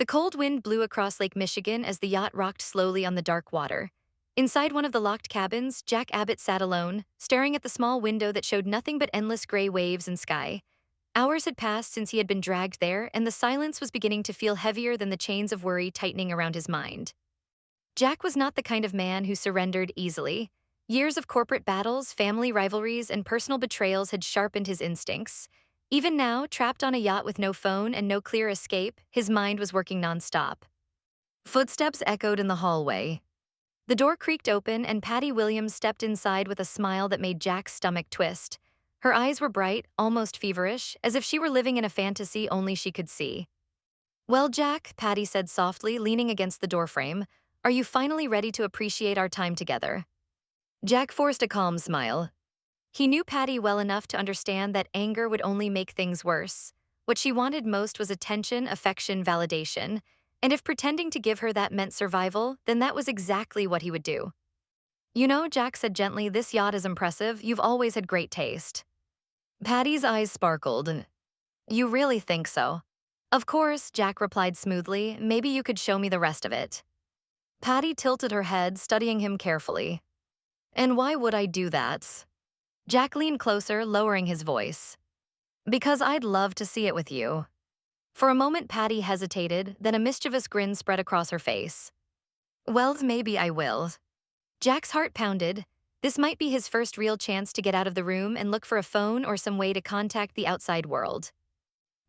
The cold wind blew across Lake Michigan as the yacht rocked slowly on the dark water. Inside one of the locked cabins, Jack Abbott sat alone, staring at the small window that showed nothing but endless gray waves and sky. Hours had passed since he had been dragged there, and the silence was beginning to feel heavier than the chains of worry tightening around his mind. Jack was not the kind of man who surrendered easily. Years of corporate battles, family rivalries, and personal betrayals had sharpened his instincts. Even now, trapped on a yacht with no phone and no clear escape, his mind was working nonstop. Footsteps echoed in the hallway. The door creaked open, and Patty Williams stepped inside with a smile that made Jack's stomach twist. Her eyes were bright, almost feverish, as if she were living in a fantasy only she could see. "Well, Jack," Patty said softly, leaning against the doorframe, "are you finally ready to appreciate our time together?" Jack forced a calm smile. He knew Patty well enough to understand that anger would only make things worse. What she wanted most was attention, affection, validation. And if pretending to give her that meant survival, then that was exactly what he would do. "You know," Jack said gently, "this yacht is impressive. You've always had great taste." Patty's eyes sparkled. "You really think so?" "Of course," Jack replied smoothly. "Maybe you could show me the rest of it." Patty tilted her head, studying him carefully. "And why would I do that?" Jack leaned closer, lowering his voice. "Because I'd love to see it with you." For a moment, Patty hesitated, then a mischievous grin spread across her face. "Well, maybe I will." Jack's heart pounded. This might be his first real chance to get out of the room and look for a phone or some way to contact the outside world.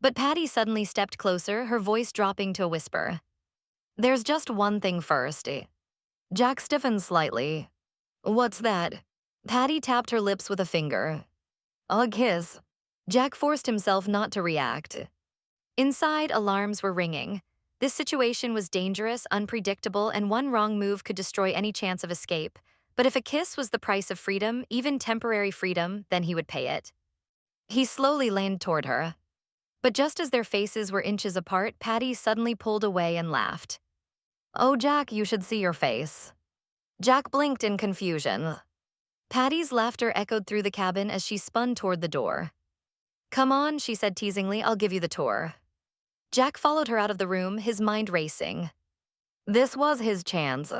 But Patty suddenly stepped closer, her voice dropping to a whisper. "There's just one thing first." Jack stiffened slightly. "What's that?" Patty tapped her lips with a finger. "A kiss." Jack forced himself not to react. Inside, alarms were ringing. This situation was dangerous, unpredictable, and one wrong move could destroy any chance of escape. But if a kiss was the price of freedom, even temporary freedom, then he would pay it. He slowly leaned toward her. But just as their faces were inches apart, Patty suddenly pulled away and laughed. "Oh, Jack, you should see your face." Jack blinked in confusion. Patty's laughter echoed through the cabin as she spun toward the door. "Come on," she said teasingly, "I'll give you the tour." Jack followed her out of the room, his mind racing. This was his chance.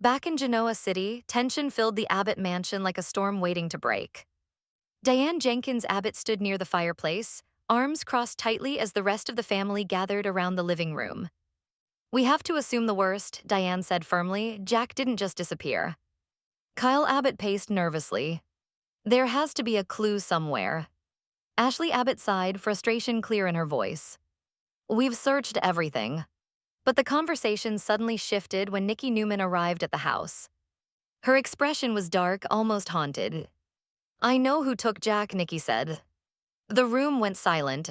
Back in Genoa City, tension filled the Abbott mansion like a storm waiting to break. Diane Jenkins Abbott stood near the fireplace, arms crossed tightly as the rest of the family gathered around the living room. "We have to assume the worst," Diane said firmly. "Jack didn't just disappear." Kyle Abbott paced nervously. "There has to be a clue somewhere." Ashley Abbott sighed, frustration clear in her voice. "We've searched everything." But the conversation suddenly shifted when Nikki Newman arrived at the house. Her expression was dark, almost haunted. "I know who took Jack," Nikki said. The room went silent.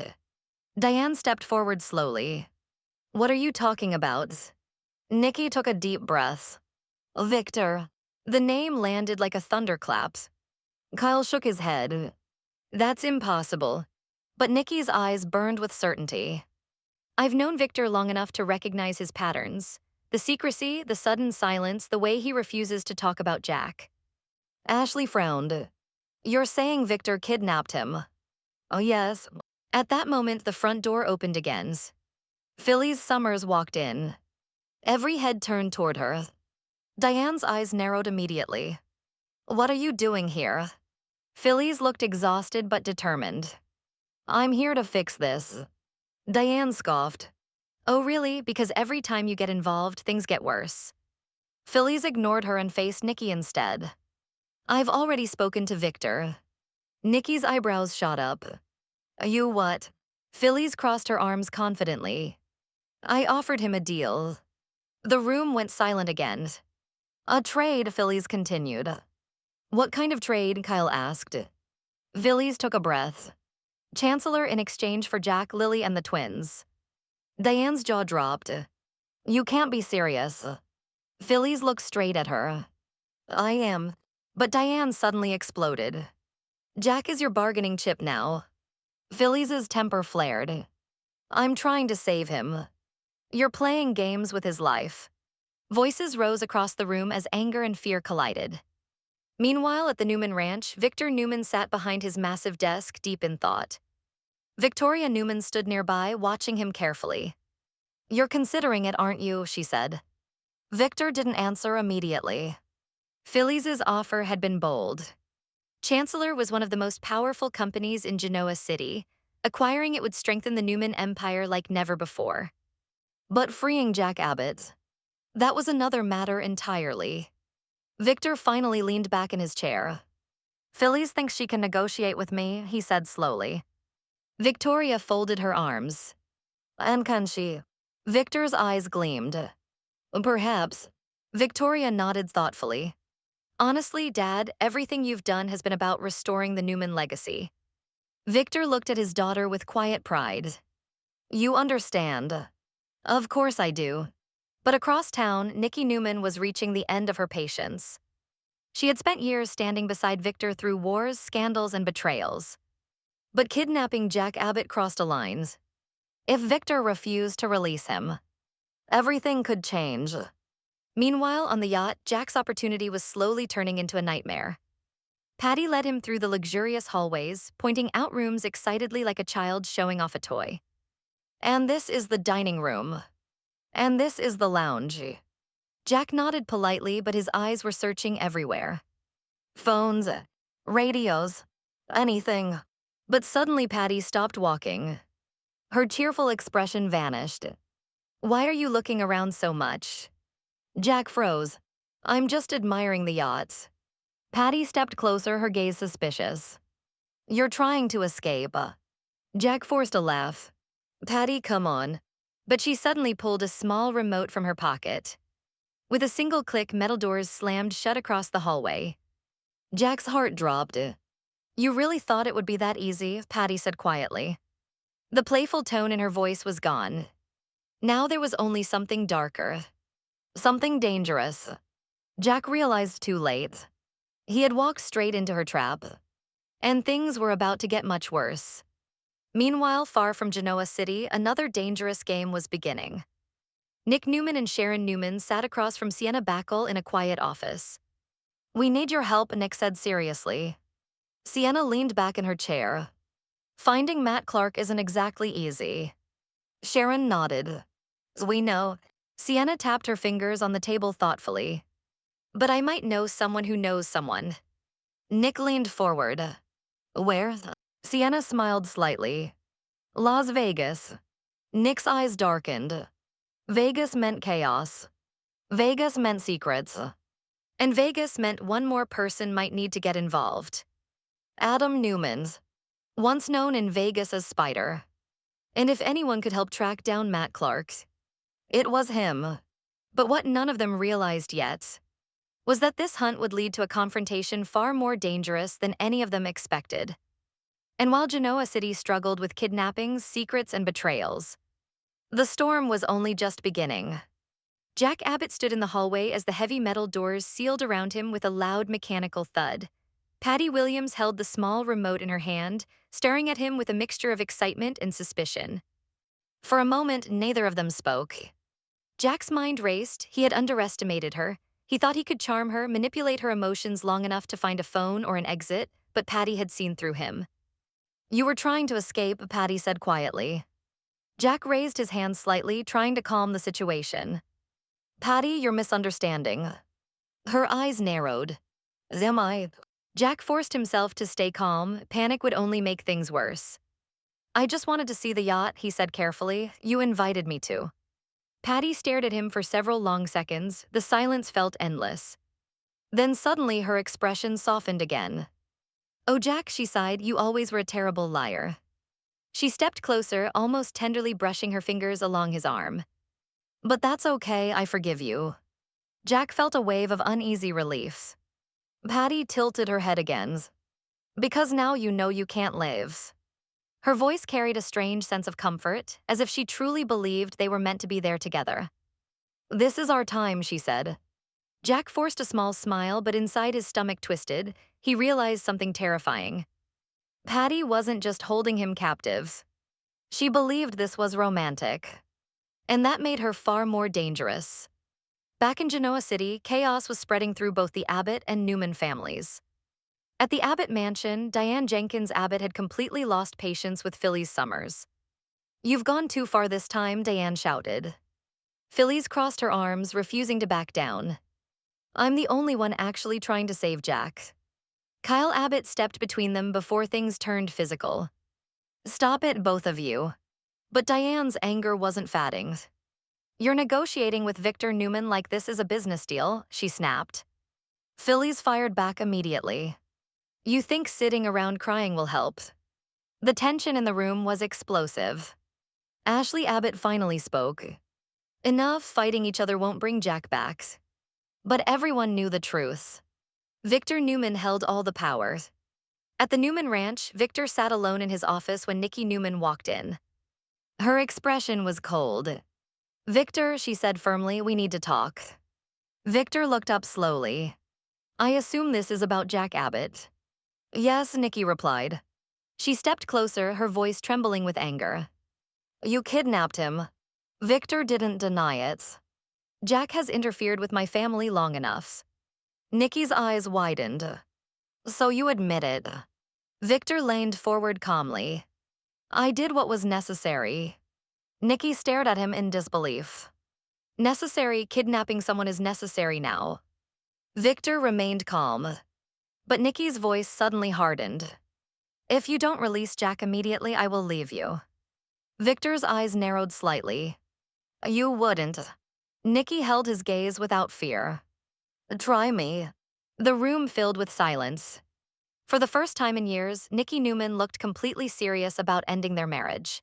Diane stepped forward slowly. "What are you talking about?" Nikki took a deep breath. "Victor." The name landed like a thunderclap. Kyle shook his head. "That's impossible." But Nikki's eyes burned with certainty. "I've known Victor long enough to recognize his patterns. The secrecy, the sudden silence, the way he refuses to talk about Jack." Ashley frowned. "You're saying Victor kidnapped him?" "Oh, yes." At that moment, the front door opened again. Phyllis Summers walked in. Every head turned toward her. Diane's eyes narrowed immediately. "What are you doing here?" Phyllis looked exhausted but determined. "I'm here to fix this." Diane scoffed. "Oh, really? Because every time you get involved, things get worse." Phyllis ignored her and faced Nikki instead. "I've already spoken to Victor." Nikki's eyebrows shot up. "You what?" Phyllis crossed her arms confidently. "I offered him a deal." The room went silent again. "A trade," Phyllis continued. "What kind of trade?" Kyle asked. Phyllis took a breath. "Chancellor in exchange for Jack, Lily, and the twins." Diane's jaw dropped. "You can't be serious." Phyllis looked straight at her. "I am." But Diane suddenly exploded. "Jack is your bargaining chip now." Phyllis's temper flared. "I'm trying to save him." "You're playing games with his life." Voices rose across the room as anger and fear collided. Meanwhile, at the Newman ranch, Victor Newman sat behind his massive desk, deep in thought. Victoria Newman stood nearby, watching him carefully. You're considering it, aren't you? She said. Victor didn't answer immediately. Phyllis's offer had been bold. Chancellor was one of the most powerful companies in Genoa City. Acquiring it would strengthen the Newman empire like never before. But freeing Jack Abbott, that was another matter entirely. Victor finally leaned back in his chair. Phyllis thinks she can negotiate with me, he said slowly. Victoria folded her arms. And can she? Victor's eyes gleamed. Perhaps. Victoria nodded thoughtfully. Honestly, Dad, everything you've done has been about restoring the Newman legacy. Victor looked at his daughter with quiet pride. You understand. Of course I do. But across town, Nikki Newman was reaching the end of her patience. She had spent years standing beside Victor through wars, scandals, and betrayals. But kidnapping Jack Abbott crossed a line. If Victor refused to release him, everything could change. Meanwhile, on the yacht, Jack's opportunity was slowly turning into a nightmare. Patty led him through the luxurious hallways, pointing out rooms excitedly like a child showing off a toy. And this is the dining room. And this is the lounge. Jack nodded politely, but his eyes were searching everywhere. Phones, radios, anything. But suddenly Patty stopped walking. Her cheerful expression vanished. Why are you looking around so much? Jack froze. I'm just admiring the yachts. Patty stepped closer, her gaze suspicious. You're trying to escape. Jack forced a laugh. Patty, come on. But she suddenly pulled a small remote from her pocket. With a single click, metal doors slammed shut across the hallway. Jack's heart dropped. You really thought it would be that easy, Patty said quietly. The playful tone in her voice was gone. Now there was only something darker. Something dangerous. Jack realized too late. He had walked straight into her trap. And things were about to get much worse. Meanwhile, far from Genoa City, another dangerous game was beginning. Nick Newman and Sharon Newman sat across from Sienna Backel in a quiet office. We need your help, Nick said seriously. Sienna leaned back in her chair. Finding Matt Clark isn't exactly easy. Sharon nodded. We know. Sienna tapped her fingers on the table thoughtfully. But I might know someone who knows someone. Nick leaned forward. Where? Sienna smiled slightly. Las Vegas. Nick's eyes darkened. Vegas meant chaos. Vegas meant secrets. And Vegas meant one more person might need to get involved. Adam Newman's, once known in Vegas as Spider. And if anyone could help track down Matt Clark, it was him. But what none of them realized yet was that this hunt would lead to a confrontation far more dangerous than any of them expected. And while Genoa City struggled with kidnappings, secrets, and betrayals, the storm was only just beginning. Jack Abbott stood in the hallway as the heavy metal doors sealed around him with a loud mechanical thud. Patty Williams held the small remote in her hand, staring at him with a mixture of excitement and suspicion. For a moment, neither of them spoke. Jack's mind raced. He had underestimated her. He thought he could charm her, manipulate her emotions long enough to find a phone or an exit, but Patty had seen through him. You were trying to escape, Patty said quietly. Jack raised his hand slightly, trying to calm the situation. Patty, you're misunderstanding. Her eyes narrowed. Am I? Jack forced himself to stay calm. Panic would only make things worse. I just wanted to see the yacht, he said carefully. You invited me to. Patty stared at him for several long seconds. The silence felt endless. Then suddenly her expression softened again. Oh, Jack, she sighed, you always were a terrible liar. She stepped closer, almost tenderly brushing her fingers along his arm. But that's okay, I forgive you. Jack felt a wave of uneasy relief. Patty tilted her head again. Because now you know you can't live. Her voice carried a strange sense of comfort, as if she truly believed they were meant to be there together. This is our time, she said. Jack forced a small smile, but inside his stomach twisted. He realized something terrifying. Patty wasn't just holding him captive. She believed this was romantic. And that made her far more dangerous. Back in Genoa City, chaos was spreading through both the Abbott and Newman families. At the Abbott mansion, Diane Jenkins Abbott had completely lost patience with Phyllis Summers. You've gone too far this time, Diane shouted. Phyllis crossed her arms, refusing to back down. I'm the only one actually trying to save Jack. Kyle Abbott stepped between them before things turned physical. Stop it, both of you. But Diane's anger wasn't fading. You're negotiating with Victor Newman like this is a business deal, she snapped. Phyllis fired back immediately. You think sitting around crying will help? The tension in the room was explosive. Ashley Abbott finally spoke. Enough, fighting each other won't bring Jack back. But everyone knew the truth. Victor Newman held all the power. At the Newman Ranch, Victor sat alone in his office when Nikki Newman walked in. Her expression was cold. Victor, she said firmly, we need to talk. Victor looked up slowly. I assume this is about Jack Abbott. Yes, Nikki replied. She stepped closer, her voice trembling with anger. You kidnapped him. Victor didn't deny it. Jack has interfered with my family long enough. Nikki's eyes widened. So you admit it. Victor leaned forward calmly. I did what was necessary. Nikki stared at him in disbelief. Necessary? Kidnapping someone is necessary now. Victor remained calm. But Nikki's voice suddenly hardened. If you don't release Jack immediately, I will leave you. Victor's eyes narrowed slightly. You wouldn't. Nikki held his gaze without fear. Try me. The room filled with silence. For the first time in years, Nikki Newman looked completely serious about ending their marriage.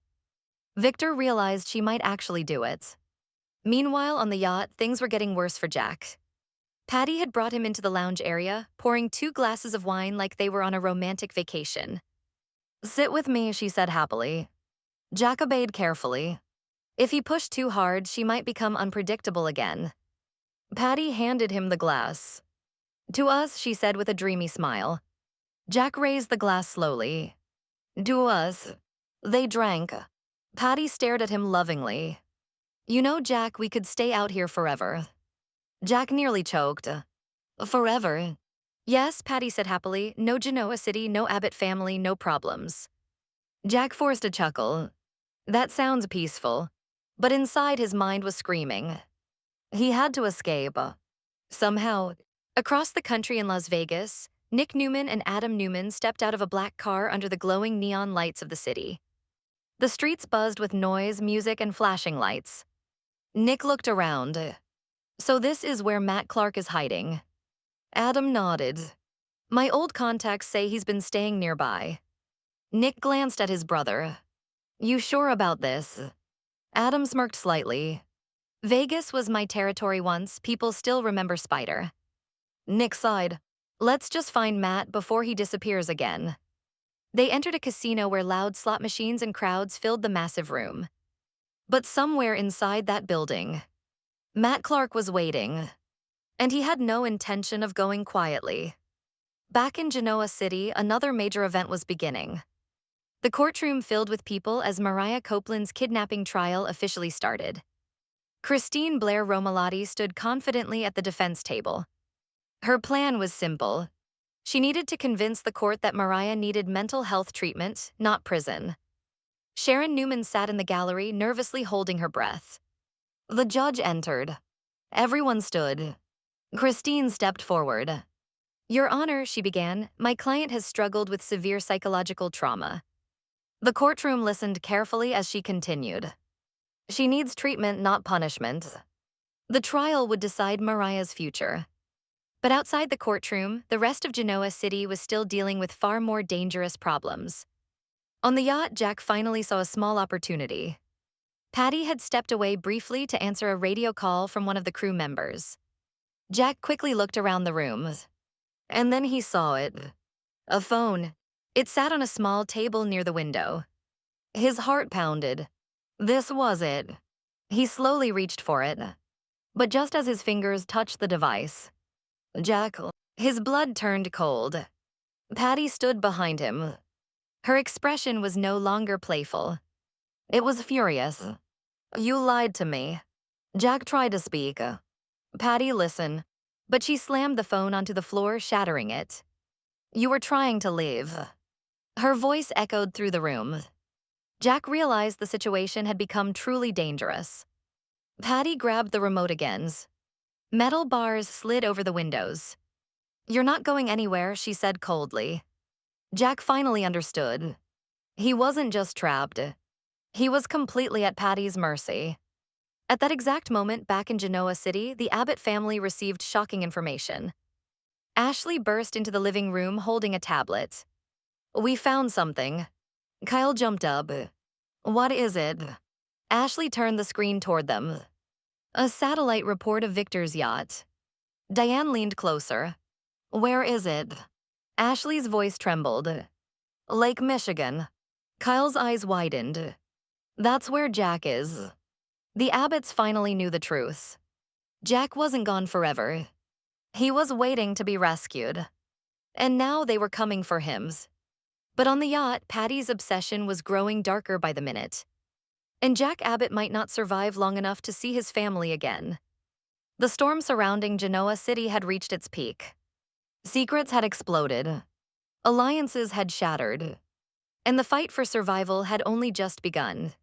Victor realized she might actually do it. Meanwhile, on the yacht, things were getting worse for Jack. Patty had brought him into the lounge area, pouring 2 glasses of wine like they were on a romantic vacation. Sit with me, she said happily. Jack obeyed carefully. If he pushed too hard, she might become unpredictable again. Patty handed him the glass. To us, she said with a dreamy smile. Jack raised the glass slowly. To us. They drank. Patty stared at him lovingly. You know, Jack, we could stay out here forever. Jack nearly choked. Forever? Yes, Patty said happily. No Genoa City, no Abbott family, no problems. Jack forced a chuckle. That sounds peaceful. But inside his mind was screaming. He had to escape. Somehow. Across the country in Las Vegas, Nick Newman and Adam Newman stepped out of a black car under the glowing neon lights of the city. The streets buzzed with noise, music, and flashing lights. Nick looked around. So this is where Matt Clark is hiding. Adam nodded. My old contacts say he's been staying nearby. Nick glanced at his brother. You sure about this? Adam smirked slightly. Vegas was my territory once, people still remember Spider. Nick sighed. Let's just find Matt before he disappears again. They entered a casino where loud slot machines and crowds filled the massive room. But somewhere inside that building, Matt Clark was waiting. And he had no intention of going quietly. Back in Genoa City, another major event was beginning. The courtroom filled with people as Mariah Copeland's kidnapping trial officially started. Christine Blair Romalotti stood confidently at the defense table. Her plan was simple. She needed to convince the court that Mariah needed mental health treatment, not prison. Sharon Newman sat in the gallery, nervously holding her breath. The judge entered. Everyone stood. Christine stepped forward. Your Honor, she began, my client has struggled with severe psychological trauma. The courtroom listened carefully as she continued. She needs treatment, not punishment. The trial would decide Mariah's future. But outside the courtroom, the rest of Genoa City was still dealing with far more dangerous problems. On the yacht, Jack finally saw a small opportunity. Patty had stepped away briefly to answer a radio call from one of the crew members. Jack quickly looked around the room. And then he saw it. A phone. It sat on a small table near the window. His heart pounded. This was it. He slowly reached for it. But just as his fingers touched the device, Jack, his blood turned cold. Patty stood behind him. Her expression was no longer playful. It was furious. You lied to me. Jack tried to speak. Patty, listen. But she slammed the phone onto the floor, shattering it. You were trying to leave. Her voice echoed through the room. Jack realized the situation had become truly dangerous. Patty grabbed the remote again. Metal bars slid over the windows. "You're not going anywhere," she said coldly. Jack finally understood. He wasn't just trapped. He was completely at Patty's mercy. At that exact moment, back in Genoa City, the Abbott family received shocking information. Ashley burst into the living room holding a tablet. "We found something." Kyle jumped up. "What is it?" Ashley turned the screen toward them. "A satellite report of Victor's yacht." Diane leaned closer. "Where is it?" Ashley's voice trembled. "Lake Michigan." Kyle's eyes widened. "That's where Jack is." The Abbotts finally knew the truth. Jack wasn't gone forever. He was waiting to be rescued. And now they were coming for him. But on the yacht, Patty's obsession was growing darker by the minute. And Jack Abbott might not survive long enough to see his family again. The storm surrounding Genoa City had reached its peak. Secrets had exploded. Alliances had shattered. And the fight for survival had only just begun.